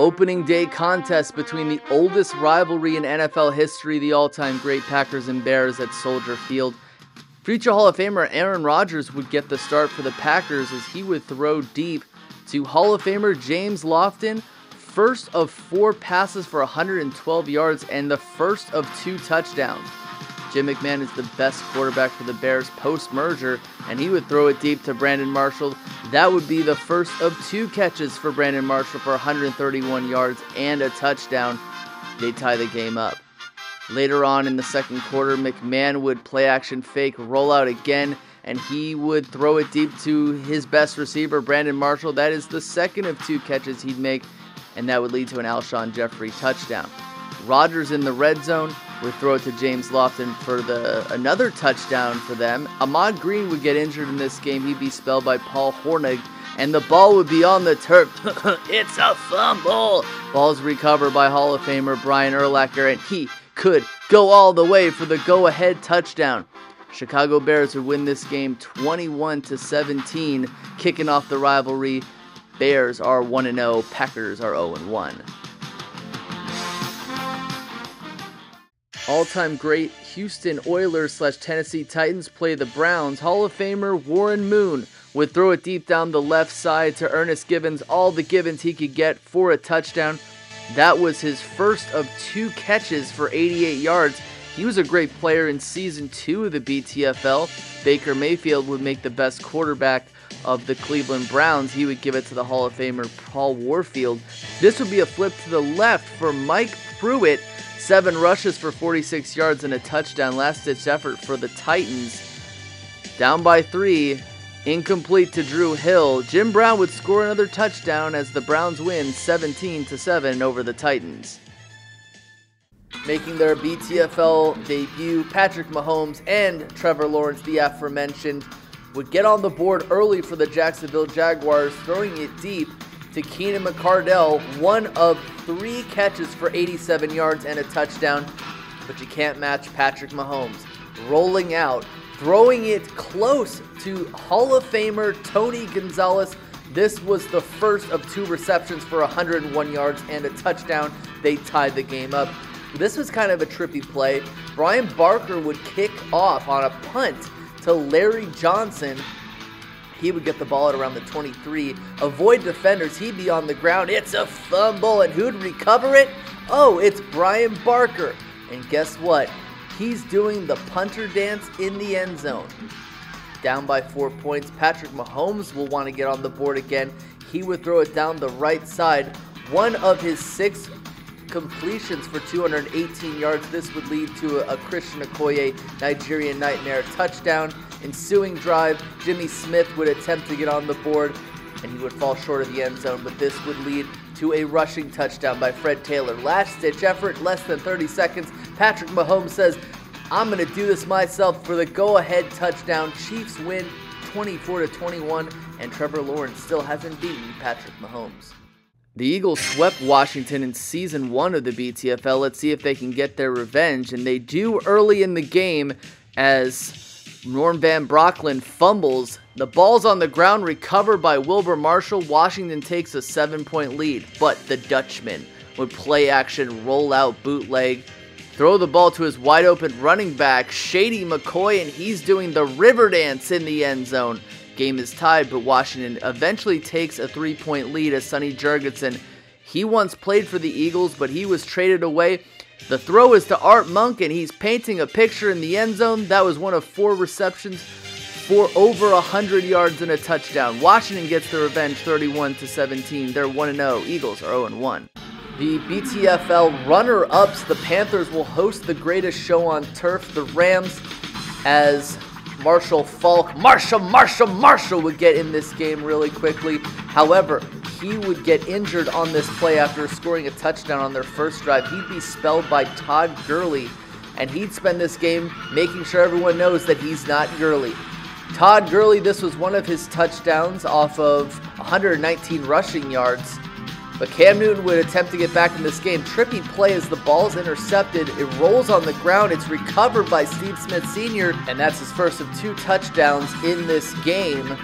Opening day contest between the oldest rivalry in NFL history, the all-time great Packers and Bears at Soldier Field. Future Hall of Famer Aaron Rodgers would get the start for the Packers as he would throw deep to Hall of Famer James Lofton. First of 4 passes for 112 yards and the first of 2 touchdowns. Jim McMahon is the best quarterback for the Bears post-merger, and he would throw it deep to Brandon Marshall. That would be the first of 2 catches for Brandon Marshall for 131 yards and a touchdown. They tie the game up. Later on in the second quarter, McMahon would play action fake, roll out again, and he would throw it deep to his best receiver, Brandon Marshall. That is the second of 2 catches he'd make, and that would lead to an Alshon Jeffrey touchdown. Rodgers in the red zone would throw it to James Lofton for another touchdown for them. Ahman Green would get injured in this game. He'd be spelled by Paul Hornung, and the ball would be on the turf. It's a fumble! Ball's recovered by Hall of Famer Brian Urlacher, and he could go all the way for the go-ahead touchdown. Chicago Bears would win this game 21-17, kicking off the rivalry. Bears are 1-0, Packers are 0-1. All-time great Houston Oilers / Tennessee Titans play the Browns. Hall of Famer Warren Moon would throw it deep down the left side to Ernest Givens, all the Givens he could get for a touchdown. That was his first of 2 catches for 88 yards. He was a great player in Season 2 of the BTFL. Baker Mayfield would make the best quarterback of the Cleveland Browns. He would give it to the Hall of Famer Paul Warfield. This would be a flip to the left for Mike Pruitt. 7 rushes for 46 yards and a touchdown. Last-ditch effort for the Titans. Down by 3. Incomplete to Drew Hill. Jim Brown would score another touchdown as the Browns win 17-7 over the Titans. Making their BTFL debut, Patrick Mahomes and Trevor Lawrence, the aforementioned, would get on the board early for the Jacksonville Jaguars, throwing it deep to Keenan McCardell, 1 of 3 catches for 87 yards and a touchdown. But you can't match Patrick Mahomes. Rolling out, throwing it close to Hall of Famer Tony Gonzalez. This was the first of 2 receptions for 101 yards and a touchdown. They tied the game up. This was kind of a trippy play. Brian Barker would kick off on a punt to Larry Johnson. He would get the ball at around the 23. Avoid defenders. He'd be on the ground. It's a fumble. And who'd recover it? Oh, it's Brian Barker. And guess what? He's doing the punter dance in the end zone. Down by 4 points. Patrick Mahomes will want to get on the board again. He would throw it down the right side. 1 of his 6 completions for 218 yards. This would lead to a Christian Okoye Nigerian Nightmare touchdown. Ensuing drive, Jimmy Smith would attempt to get on the board, and he would fall short of the end zone, but this would lead to a rushing touchdown by Fred Taylor. Last-ditch effort, less than 30 seconds. Patrick Mahomes says, I'm going to do this myself for the go-ahead touchdown. Chiefs win 24-21, and Trevor Lawrence still hasn't beaten Patrick Mahomes. The Eagles swept Washington in Season 1 of the BTFL. Let's see if they can get their revenge, and they do early in the game as Norm Van Brocklin fumbles. The ball's on the ground, recovered by Wilbur Marshall. Washington takes a 7-point lead, but the Dutchman would play action, roll out, bootleg, throw the ball to his wide open running back, Shady McCoy, and he's doing the river dance in the end zone. Game is tied, but Washington eventually takes a 3-point lead as Sonny Jurgensen. He once played for the Eagles, but he was traded away. The throw is to Art Monk, and he's painting a picture in the end zone. That was 1 of 4 receptions for over 100 yards and a touchdown. Washington gets the revenge 31-17. They're 1-0. Eagles are 0-1. The BTFL runner-ups, the Panthers, will host the greatest show on turf, the Rams, as Marshall Faulk, Marshall would get in this game really quickly. However, he would get injured on this play after scoring a touchdown on their first drive. He'd be spelled by Todd Gurley, and he'd spend this game making sure everyone knows that he's not Gurley. Todd Gurley, this was 1 of his touchdowns off of 119 rushing yards. But Cam Newton would attempt to get back in this game. Trippy play as the ball's intercepted. It rolls on the ground. It's recovered by Steve Smith Sr., and that's his first of 2 touchdowns in this game.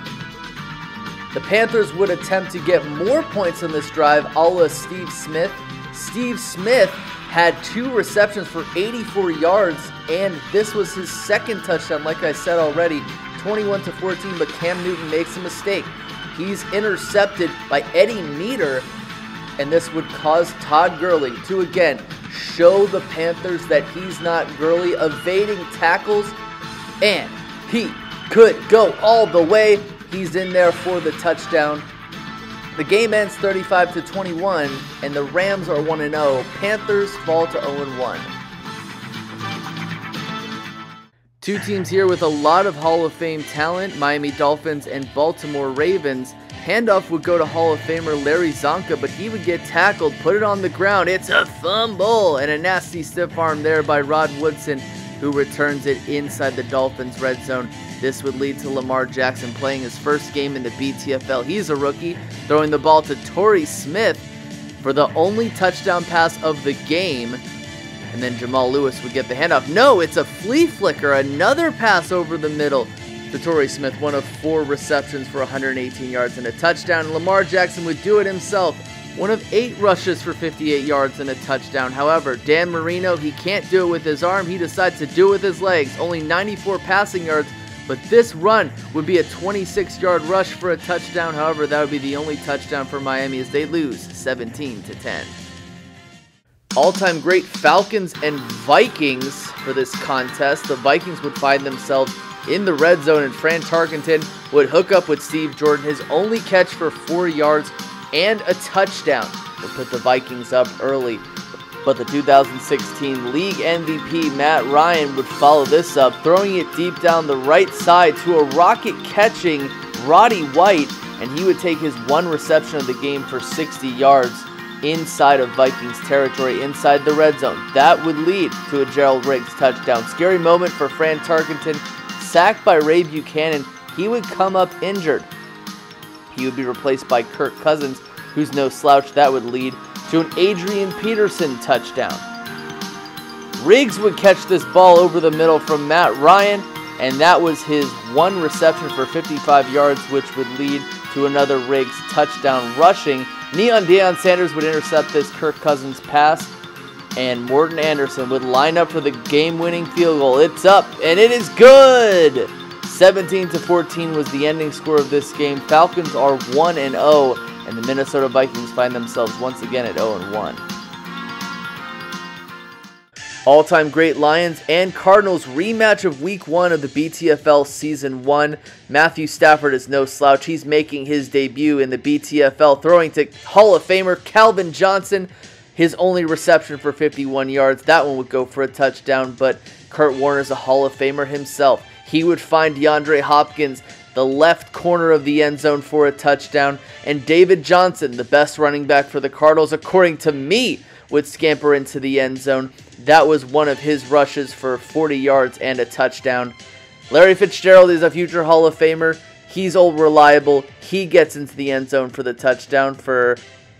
The Panthers would attempt to get more points on this drive, a la Steve Smith. Steve Smith had 2 receptions for 84 yards, and this was his second touchdown, like I said already, 21-14, but Cam Newton makes a mistake. He's intercepted by Eddie Meter, and this would cause Todd Gurley to again show the Panthers that he's not Gurley, evading tackles, and he could go all the way. He's in there for the touchdown. The game ends 35-21, and the Rams are 1-0. Panthers fall to 0-1. Two teams here with a lot of Hall of Fame talent, Miami Dolphins and Baltimore Ravens. Handoff would go to Hall of Famer Larry Zonka, but he would get tackled, put it on the ground. It's a fumble, and a nasty stiff arm there by Rod Woodson, who returns it inside the Dolphins' red zone. This would lead to Lamar Jackson playing his first game in the BTFL. He's a rookie, throwing the ball to Torrey Smith for the only touchdown pass of the game. And then Jamal Lewis would get the handoff. No, it's a flea flicker, another pass over the middle to Torrey Smith, one of 4 receptions for 118 yards and a touchdown. Lamar Jackson would do it himself, one of 8 rushes for 58 yards and a touchdown. However, Dan Marino, he can't do it with his arm. He decides to do it with his legs. Only 94 passing yards, but this run would be a 26-yard rush for a touchdown. However, that would be the only touchdown for Miami as they lose 17-10. All-time great Falcons and Vikings for this contest. The Vikings would find themselves in the red zone, and Fran Tarkenton would hook up with Steve Jordan. His only catch for 4 yards and a touchdown would put the Vikings up early. But the 2016 league MVP Matt Ryan would follow this up, throwing it deep down the right side to a rocket-catching Roddy White, and he would take his 1 reception of the game for 60 yards inside of Vikings territory, inside the red zone. That would lead to a Gerald Riggs touchdown. Scary moment for Fran Tarkenton. Sacked by Ray Buchanan, he would come up injured. He would be replaced by Kirk Cousins, who's no slouch. That would lead to an Adrian Peterson touchdown. Riggs would catch this ball over the middle from Matt Ryan, and that was his 1 reception for 55 yards, which would lead to another Riggs touchdown rushing. Deion Sanders would intercept this Kirk Cousins pass, and Morton Anderson would line up for the game-winning field goal. It's up, and it is good! 17-14 was the ending score of this game. Falcons are 1-0, and the Minnesota Vikings find themselves once again at 0-1. All-time great Lions and Cardinals rematch of Week 1 of the BTFL Season 1. Matthew Stafford is no slouch. He's making his debut in the BTFL, throwing to Hall of Famer Calvin Johnson. His only reception for 51 yards. That one would go for a touchdown, but Kurt Warner's a Hall of Famer himself. He would find DeAndre Hopkins, the left corner of the end zone, for a touchdown. And David Johnson, the best running back for the Cardinals, according to me, would scamper into the end zone. That was one of his rushes for 40 yards and a touchdown. Larry Fitzgerald is a future Hall of Famer. He's old reliable. He gets into the end zone for the touchdown for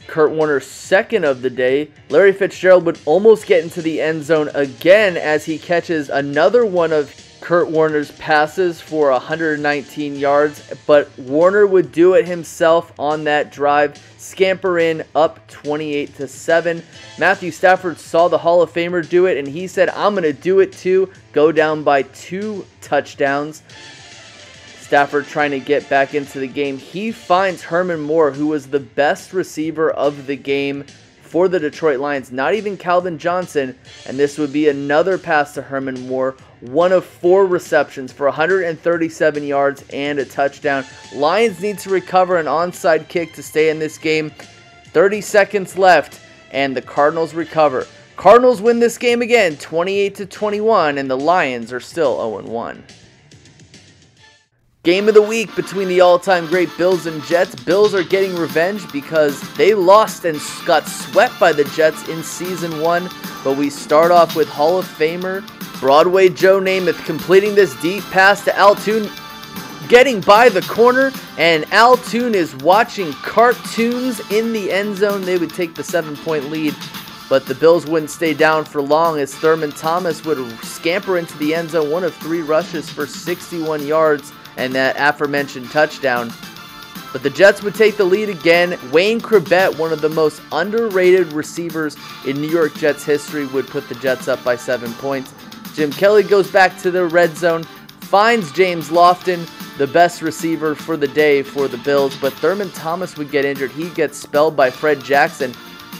Kurt Warner's second of the day. Larry Fitzgerald would almost get into the end zone again as he catches another one of Kurt Warner's passes for 119 yards, but Warner would do it himself on that drive, scamper in up 28-7. Matthew Stafford saw the Hall of Famer do it, and he said, I'm going to do it too. Go down by 2 touchdowns. Stafford trying to get back into the game. He finds Herman Moore, who was the best receiver of the game for the Detroit Lions, not even Calvin Johnson, and this would be another pass to Herman Moore, one of 4 receptions for 137 yards and a touchdown. Lions need to recover an onside kick to stay in this game. 30 seconds left, and the Cardinals recover. Cardinals win this game again, 28-21, and the Lions are still 0-1. Game of the week between the all-time great Bills and Jets. Bills are getting revenge because they lost and got swept by the Jets in Season 1. But we start off with Hall of Famer Broadway Joe Namath completing this deep pass to Al Toon, getting by the corner, and Al Toon is watching cartoons in the end zone. They would take the 7-point lead, but the Bills wouldn't stay down for long as Thurman Thomas would scamper into the end zone, one of 3 rushes for 61 yards and that aforementioned touchdown. But the Jets would take the lead again. Wayne Chrebet, one of the most underrated receivers in New York Jets history, would put the Jets up by 7 points. Jim Kelly goes back to the red zone, finds James Lofton, the best receiver for the day for the Bills, but Thurman Thomas would get injured. He gets spelled by Fred Jackson,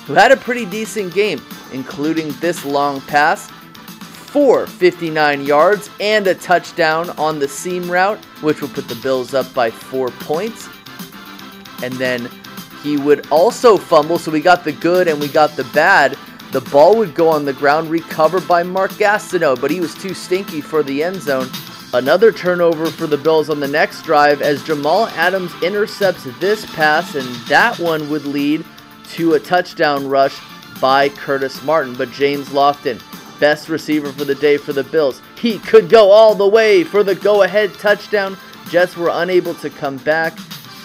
who had a pretty decent game, including this long pass for 59 yards and a touchdown on the seam route, which would put the Bills up by 4 points. And then he would also fumble, so we got the good and we got the bad. The ball would go on the ground, recovered by Mark Gastineau, but he was too stinky for the end zone. Another turnover for the Bills on the next drive as Jamal Adams intercepts this pass, and that one would lead to a touchdown rush by Curtis Martin. But James Lofton, best receiver for the day for the Bills, he could go all the way for the go-ahead touchdown. Jets were unable to come back.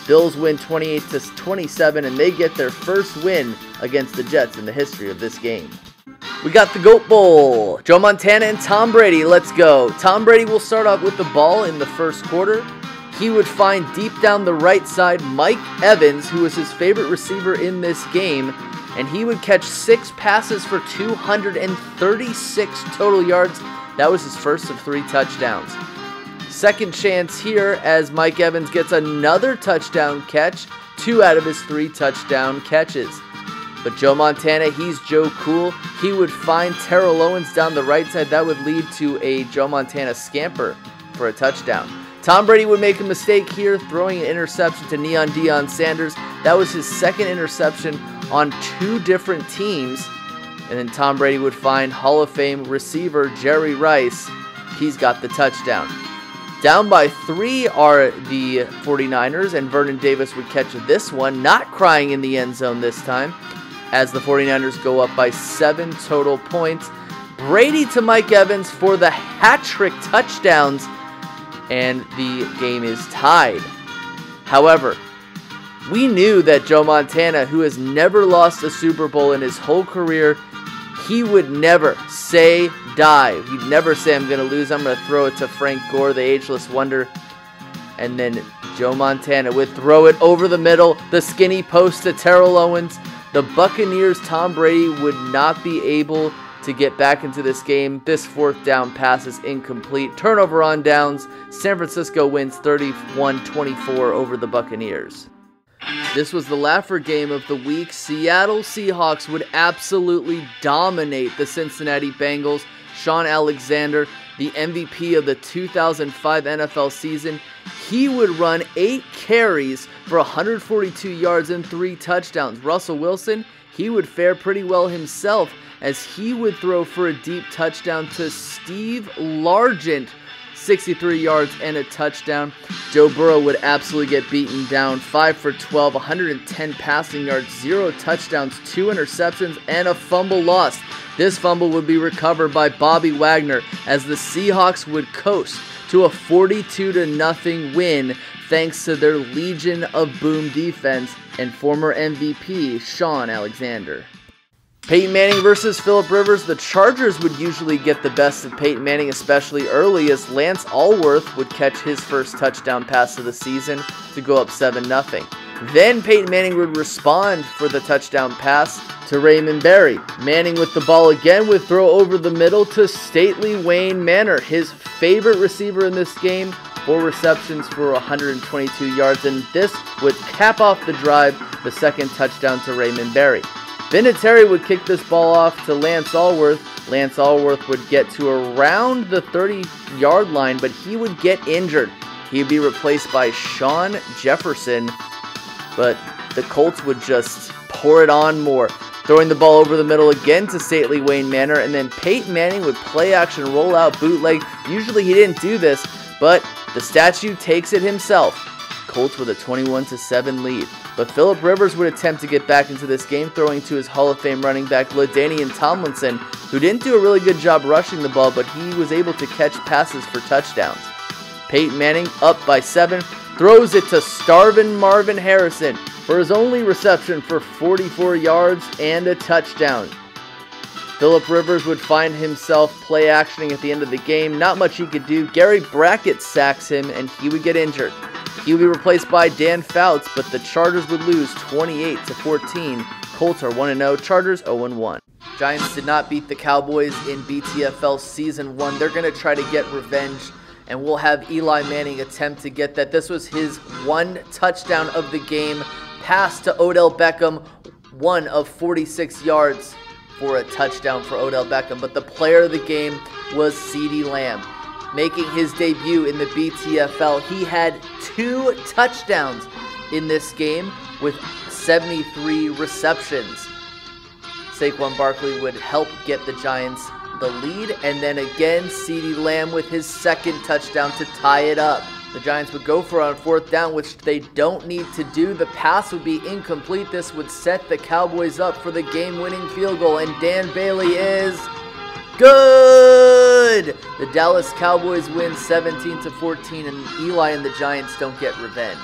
Bills win 28-27, and they get their first win against the Jets in the history of this game. We got the Goat Bowl. Joe Montana and Tom Brady. Let's go. Tom Brady will start off with the ball in the first quarter. He would find deep down the right side Mike Evans, who was his favorite receiver in this game, and he would catch 6 passes for 236 total yards. That was his first of 3 touchdowns. Second chance here as Mike Evans gets another touchdown catch, 2 out of his 3 touchdown catches. But Joe Montana, he's Joe Cool. He would find Terrell Owens down the right side. That would lead to a Joe Montana scamper for a touchdown. Tom Brady would make a mistake here, throwing an interception to Neon Deion Sanders. That was his second interception on 2 different teams. And then Tom Brady would find Hall of Fame receiver Jerry Rice. He's got the touchdown. Down by 3 are the 49ers, and Vernon Davis would catch this one, not crying in the end zone this time, as the 49ers go up by 7 total points. Brady to Mike Evans for the hat-trick touchdowns, and the game is tied. However, we knew that Joe Montana, who has never lost a Super Bowl in his whole career, he would never say die. He'd never say, I'm going to lose, I'm going to throw it to Frank Gore, the ageless wonder. And then Joe Montana would throw it over the middle, the skinny post to Terrell Owens. The Buccaneers, Tom Brady would not be able to get back into this game. This 4th down pass is incomplete. Turnover on downs. San Francisco wins 31-24 over the Buccaneers. This was the laugher game of the week. Seattle Seahawks would absolutely dominate the Cincinnati Bengals. Sean Alexander, the MVP of the 2005 NFL season, he would run 8 carries for 142 yards and 3 touchdowns. Russell Wilson, he would fare pretty well himself as he would throw for a deep touchdown to Steve Largent, 63 yards and a touchdown. Joe Burrow would absolutely get beaten down, 5 for 12, 110 passing yards, 0 touchdowns, 2 interceptions, and a fumble lost. This fumble would be recovered by Bobby Wagner as the Seahawks would coast to a 42-0 win thanks to their Legion of Boom defense and former MVP Sean Alexander. Peyton Manning versus Phillip Rivers. The Chargers would usually get the best of Peyton Manning, especially early, as Lance Allworth would catch his first touchdown pass of the season to go up 7-0. Then Peyton Manning would respond for the touchdown pass to Raymond Berry. Manning with the ball again would throw over the middle to stately Wayne Manor, his favorite receiver in this game. 4 receptions for 122 yards, and this would cap off the drive, the second touchdown to Raymond Berry. Vinatieri would kick this ball off to Lance Allworth. Lance Allworth would get to around the 30-yard line, but he would get injured. He'd be replaced by Sean Jefferson, but the Colts would just pour it on more, throwing the ball over the middle again to stately Wayne Manor, and then Peyton Manning would play action, roll out, bootleg. Usually he didn't do this, but the statue takes it himself. Colts with a 21-7 lead. But Phillip Rivers would attempt to get back into this game, throwing to his Hall of Fame running back LaDainian Tomlinson, who didn't do a really good job rushing the ball, but he was able to catch passes for touchdowns. Peyton Manning, up by 7, throws it to starvin' Marvin Harrison for his only reception for 44 yards and a touchdown. Phillip Rivers would find himself play actioning at the end of the game. Not much he could do. Gary Brackett sacks him, and he would get injured. He will be replaced by Dan Fouts, but the Chargers would lose 28-14. Colts are 1-0, Chargers 0-1. Giants did not beat the Cowboys in BTFL Season 1. They're going to try to get revenge, and we'll have Eli Manning attempt to get that. This was his one touchdown of the game. Pass to Odell Beckham, 1 of 46 yards for a touchdown for Odell Beckham. But the player of the game was CeeDee Lamb. Making his debut in the BTFL, he had 2 touchdowns in this game with 73 receptions. Saquon Barkley would help get the Giants the lead, and then again CeeDee Lamb with his second touchdown to tie it up. The Giants would go for it on 4th down, which they don't need to do. The pass would be incomplete. This would set the Cowboys up for the game-winning field goal, and Dan Bailey is good! The Dallas Cowboys win 17-14, and Eli and the Giants don't get revenge.